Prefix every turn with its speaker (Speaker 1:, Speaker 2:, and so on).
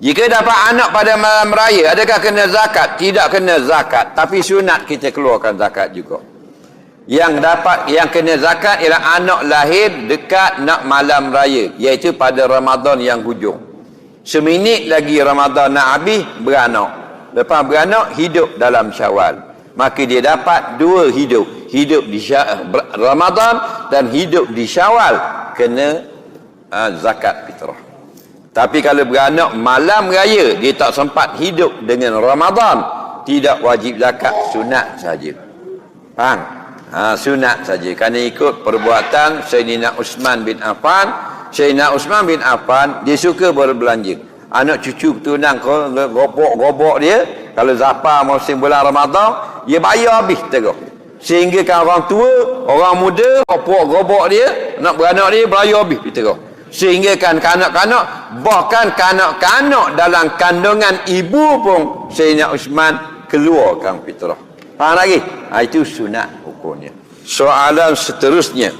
Speaker 1: Jika dapat anak pada malam raya, adakah kena zakat? Tidak kena zakat, tapi sunat kita keluarkan zakat juga. Yang kena zakat ialah anak lahir dekat nak malam raya, iaitu pada Ramadan yang hujung. Seminit lagi Ramadan nak habis, beranak. Lepas beranak, hidup dalam Syawal. Maka dia dapat dua hidup. Hidup di Ramadan dan hidup di Syawal. Kena zakat fitrah. Tapi kalau beranak malam raya, dia tak sempat hidup dengan Ramadan, tidak wajib zakat, sunat saja. Faham? Sunat saja. Kerana ikut perbuatan Sayyidina Uthman bin Affan. Sayyidina Uthman bin Affan, dia suka berbelanja. Anak cucu keturunan gobok dia, kalau zafar musim bulan Ramadan, dia bayar habis terus. Sehingga kan orang tua, orang muda, gobok dia, nak beranak dia, bayar habis terus. Sehingga kan kanak-kanak, bahkan kanak-kanak dalam kandungan ibu pun Sayyidina Uthman keluarkan fitrah. Faham lagi? Itu sunat hukumnya. Soalan seterusnya,